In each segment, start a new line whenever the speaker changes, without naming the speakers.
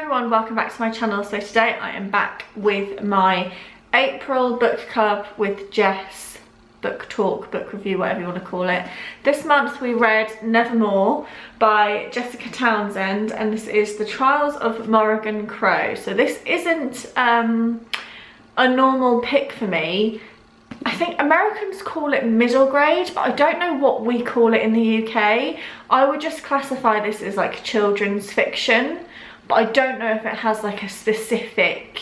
everyone, welcome back to my channel. So today I am back with my April book club with Jess, book talk, book review, whatever you want to call it. This month we read Nevermoor by Jessica Townsend, and this is The Trials of Morrigan Crow. So this isn't a normal pick for me. I think Americans call it middle grade, but I don't know what we call it in the UK. I would just classify this as like children's fiction, but I don't know if it has like a specific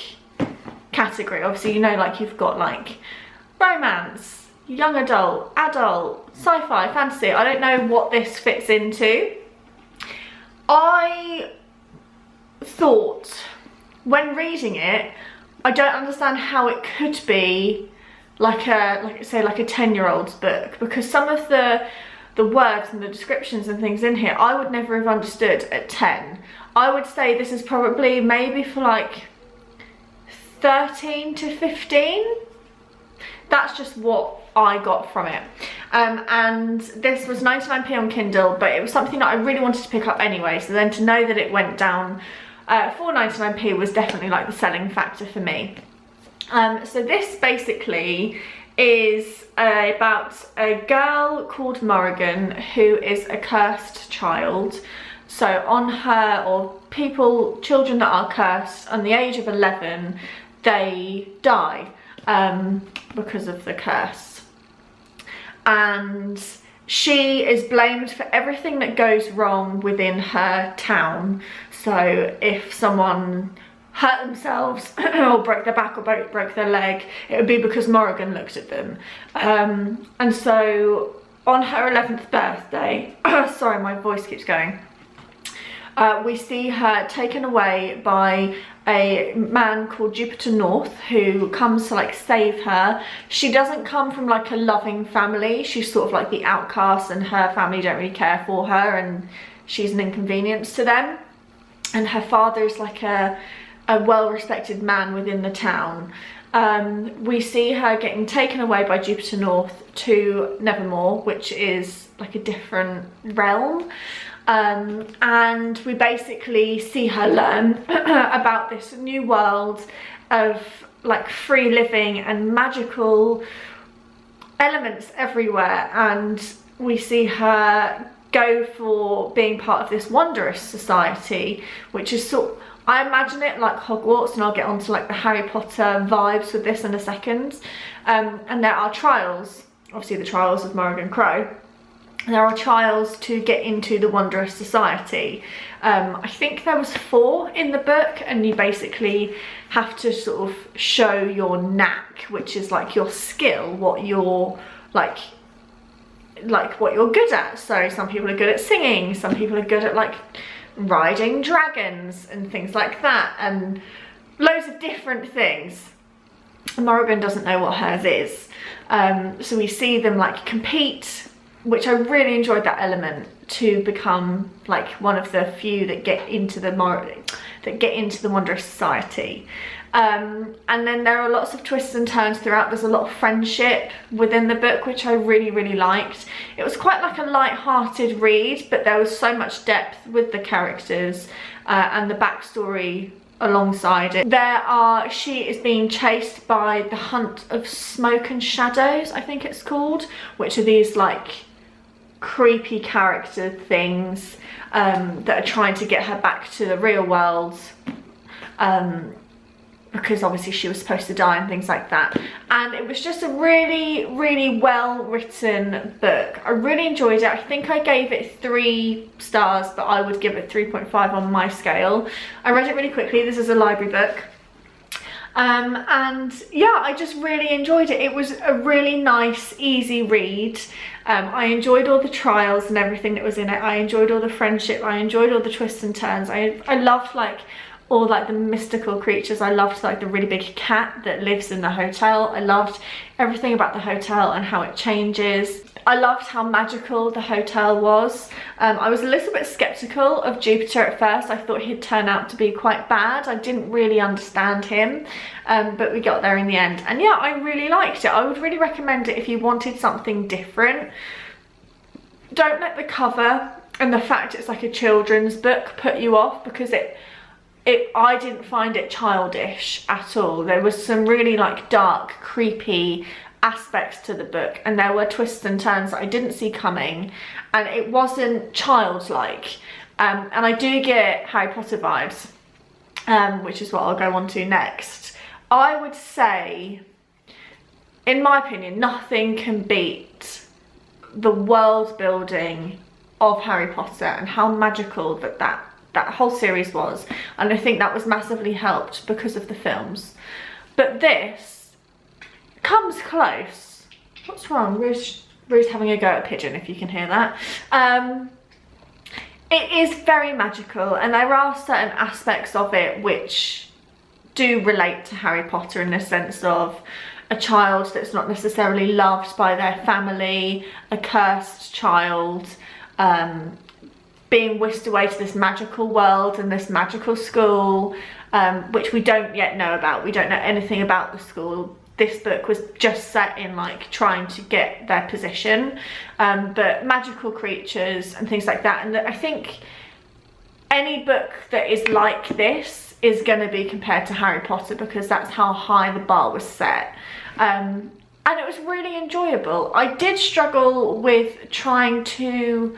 category. Obviously, you know, like you've got like romance, young adult, sci-fi, fantasy. I don't know what this fits into. I thought when reading it, I don't understand how it could be like a 10-year-old's book, because some of the words and the descriptions and things in here I would never have understood at 10. I would say this is probably maybe for like 13 to 15. That's just what I got from it. And this was 99p on Kindle, but it was something that I really wanted to pick up anyway, so then to know that it went down for 99p was definitely like the selling factor for me. So this basically is about a girl called Morrigan who is a cursed child. So on her, or children that are cursed, on the age of 11, they die because of the curse. And she is blamed for everything that goes wrong within her town. So if someone hurt themselves or broke their back or broke their leg, it would be because Morrigan looked at them. And so on her 11th birthday, sorry, my voice keeps going, we see her taken away by a man called Jupiter North, who comes to like save her. She doesn't come from like a loving family. She's sort of like the outcast, and her family don't really care for her, and she's an inconvenience to them. And her father is like a well-respected man within the town. We see her getting taken away by Jupiter North to Nevermoor, which is like a different realm. And we basically see her learn about this new world of like free living and magical elements everywhere. And we see her go for being part of this wondrous society, which is I imagine it like Hogwarts, and I'll get onto like the Harry Potter vibes with this in a second. And there are trials, obviously the trials of Morrigan Crow. There are trials to get into the wondrous society. I think there was 4 in the book, and you basically have to sort of show your knack, which is like your skill, what you're like what you're good at. So some people are good at singing, some people are good at like riding dragons and things like that, and loads of different things. Morrigan doesn't know what hers is. So we see them like compete, which I really enjoyed that element, to become like one of the few that get into the wondrous society. And then there are lots of twists and turns throughout. There's a lot of friendship within the book, which I really liked. It was quite like a light-hearted read, but there was so much depth with the characters and the backstory alongside it. She is being chased by the Hunt of Smoke and Shadows, I think it's called, which are these like creepy character things that are trying to get her back to the real world, because obviously she was supposed to die and things like that. And it was just a really well written book. I really enjoyed it. I think I gave it 3 stars, but I would give it 3.5 on my scale. I read it really quickly. This is a library book. And yeah, I just really enjoyed it. It was a really nice, easy read. I enjoyed all the trials and everything that was in it. I enjoyed all the friendship. I enjoyed all the twists and turns. I loved like all like the mystical creatures. I loved like the really big cat that lives in the hotel. I loved everything about the hotel and how it changes. I loved how magical the hotel was. I was a little bit skeptical of Jupiter at first. I thought he'd turn out to be quite bad. I didn't really understand him, but we got there in the end. And yeah, I really liked it. I would really recommend it if you wanted something different. Don't let the cover and the fact it's like a children's book put you off, because I didn't find it childish at all. There was some really like dark, creepy aspects to the book, and there were twists and turns that I didn't see coming, and it wasn't childlike. And I do get Harry Potter vibes, which is what I'll go on to next. I would say, in my opinion, nothing can beat the world building of Harry Potter and how magical that whole series was, and I think that was massively helped because of the films. But this comes close. What's wrong? Rue's having a go at a pigeon, if you can hear that. It is very magical, and there are certain aspects of it which do relate to Harry Potter, in the sense of a child that's not necessarily loved by their family, a cursed child, being whisked away to this magical world and this magical school, which we don't yet know about. We don't know anything about the school. This book was just set in like trying to get their position, but magical creatures and things like that. And I think any book that is like this is going to be compared to Harry Potter, because that's how high the bar was set. And it was really enjoyable. I did struggle with trying to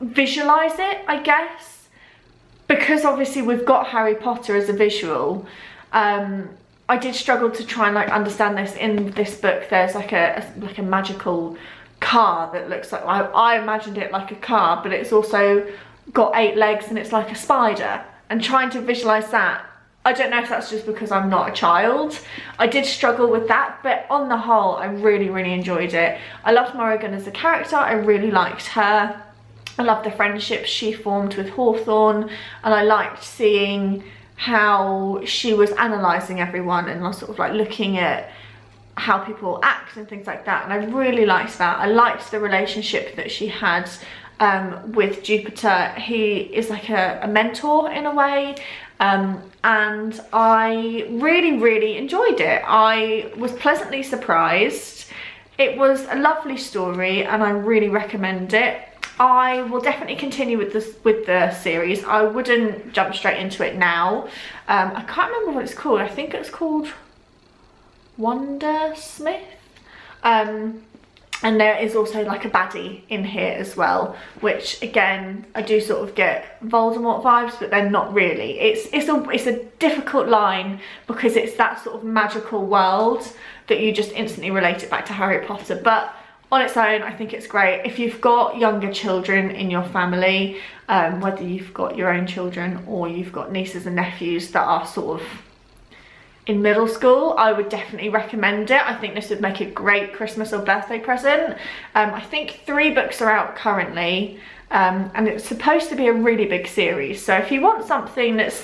visualize it, I guess, because obviously we've got Harry Potter as a visual. I did struggle to try and like understand this. In this book there's like a magical car that looks like, I imagined it like a car, but it's also got 8 legs and it's like a spider, and trying to visualize that, I don't know if that's just because I'm not a child. I did struggle with that, but on the whole I really enjoyed it. I loved Morrigan as a character. I really liked her. I loved the friendship she formed with Hawthorne, and I liked seeing how she was analysing everyone and sort of like looking at how people act and things like that, and I really liked that. I liked the relationship that she had with Jupiter. He is like a mentor in a way, and I really enjoyed it. I was pleasantly surprised. It was a lovely story and I really recommend it. I will definitely continue with the series. I wouldn't jump straight into it now. I can't remember what it's called. I think it's called Wondersmith. And there is also like a baddie in here as well, which again I do sort of get Voldemort vibes, but they're not really. It's a difficult line, because it's that sort of magical world that you just instantly relate it back to Harry Potter. But on its own, I think it's great. If you've got younger children in your family, whether you've got your own children or you've got nieces and nephews that are sort of in middle school, I would definitely recommend it. I think this would make a great Christmas or birthday present. I think 3 books are out currently, and it's supposed to be a really big series. So if you want something that's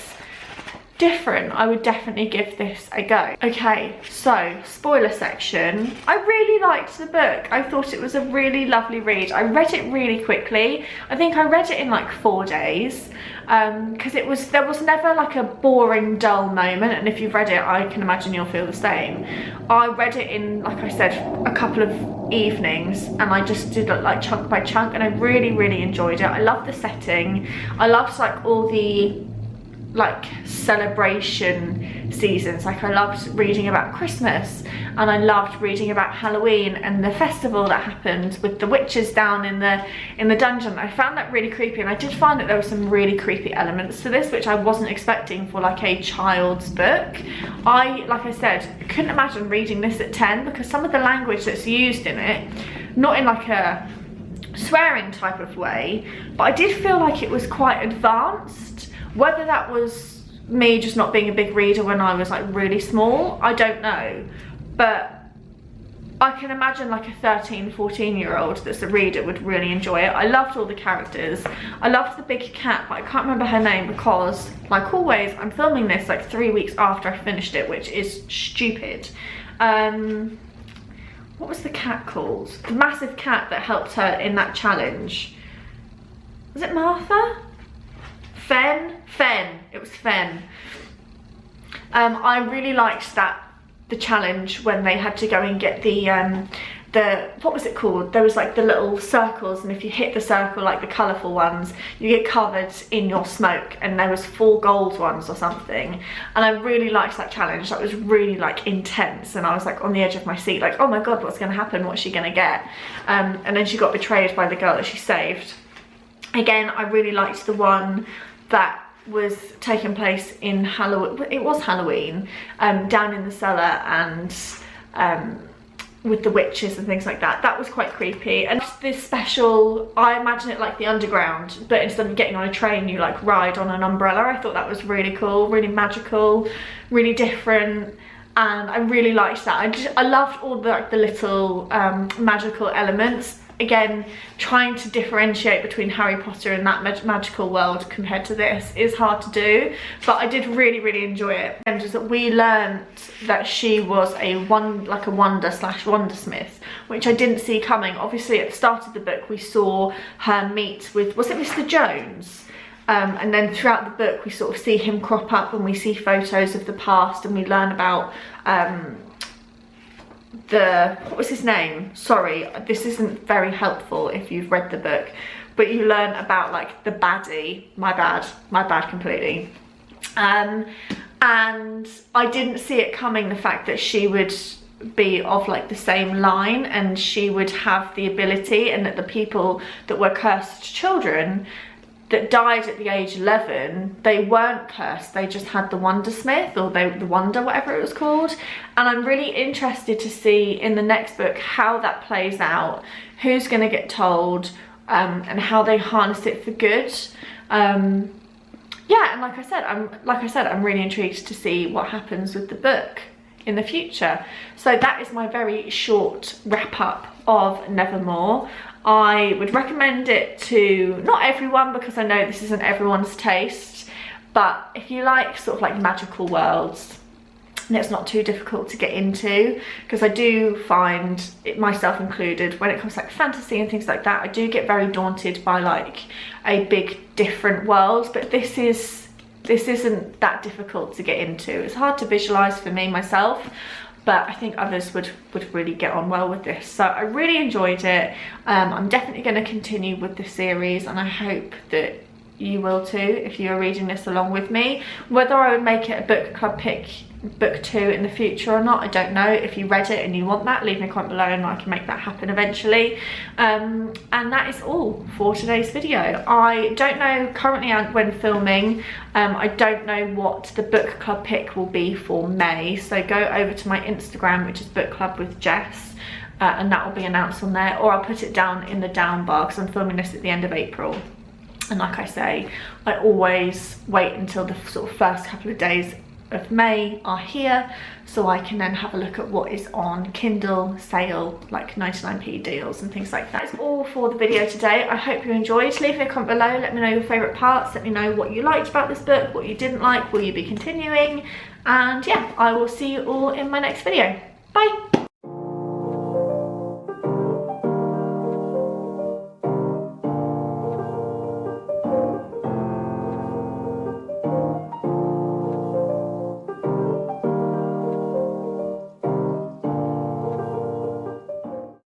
different, I would definitely give this a go. Okay, so spoiler section. I really liked the book. I thought it was a really lovely read. I read it really quickly. I think I read it in like 4 days, because there was never like a boring, dull moment, and if you've read it, I can imagine you'll feel the same. I read it in, like I said, a couple of evenings, and I just did it like chunk by chunk, and I really enjoyed it. I loved the setting. I loved like all the like celebration seasons. Like I loved reading about Christmas, and I loved reading about Halloween and the festival that happened with the witches down in the dungeon. I found that really creepy, and I did find that there were some really creepy elements to this which I wasn't expecting for like a child's book. Like I said, couldn't imagine reading this at 10, because some of the language that's used in it, not in like a swearing type of way, but I did feel like it was quite advanced. Whether that was me just not being a big reader when I was like really small, I don't know, but I can imagine like a 13-14-year-old that's a reader would really enjoy it. I loved all the characters. I loved the big cat, but I can't remember her name because, like always, I'm filming this like 3 weeks after I finished it, which is stupid. What was the cat called? The massive cat that helped her in that challenge. Was it Martha? Fen? It was Fen. I really liked the challenge when they had to go and get the what was it called? There was like the little circles, and if you hit the circle, like the colourful ones, you get covered in your smoke, and there was 4 gold ones or something. And I really liked that challenge. That was really like intense, and I was like on the edge of my seat, like, oh my god, what's going to happen? What's she going to get? And then she got betrayed by the girl that she saved. Again, I really liked the one that was taking place in Halloween. It was Halloween, down in the cellar, and with the witches and things like that. That was quite creepy. And this special, I imagine it like the underground, but instead of getting on a train, you like ride on an umbrella. I thought that was really cool, really magical, really different, and I really liked that. I loved all the little magical elements. Again, trying to differentiate between Harry Potter and that magical world compared to this is hard to do, but I did really enjoy it. And just that we learned that she was like a wondersmith, which I didn't see coming. Obviously at the start of the book we saw her meet with, was it Mr. Jones? And then throughout the book we sort of see him crop up, and we see photos of the past, and we learn about what was his name? Sorry, this isn't very helpful if you've read the book, but you learn about like the baddie. My bad completely. And I didn't see it coming, the fact that she would be of like the same line, and she would have the ability, and that the people that were cursed children that died at the age 11, they weren't cursed, they just had the Wondersmith, or the Wonder, whatever it was called. And I'm really interested to see in the next book how that plays out, who's going to get told, and how they harness it for good. Yeah, and like I said, I'm really intrigued to see what happens with the book in the future. So that is my very short wrap up of Nevermoor. I would recommend it to not everyone, because I know this isn't everyone's taste, but if you like sort of like magical worlds, and it's not too difficult to get into, because I do find, it myself included, when it comes to like fantasy and things like that, I do get very daunted by like a big different world, but this isn't that difficult to get into. It's hard to visualize for me myself, but I think others would really get on well with this. So I really enjoyed it. I'm definitely going to continue with the series, and I hope that you will too if you are reading this along with me. Whether I would make it a book club pick book 2 in the future or not, I don't know. If you read it and you want that, leave me a comment below and I can make that happen eventually. And that is all for today's video. I don't know currently when filming, I don't know what the book club pick will be for May, so go over to my Instagram, which is book club with Jess, and that will be announced on there, or I'll put it down in the down bar because I'm filming this at the end of April. And like I say, I always wait until the sort of first couple of days of May are here, so I can then have a look at what is on Kindle sale, like 99p deals and things like that. That's all for the video today. I hope you enjoyed. Leave me a comment below, let me know your favourite parts, let me know what you liked about this book, what you didn't like, will you be continuing, and yeah, I will see you all in my next video. Bye!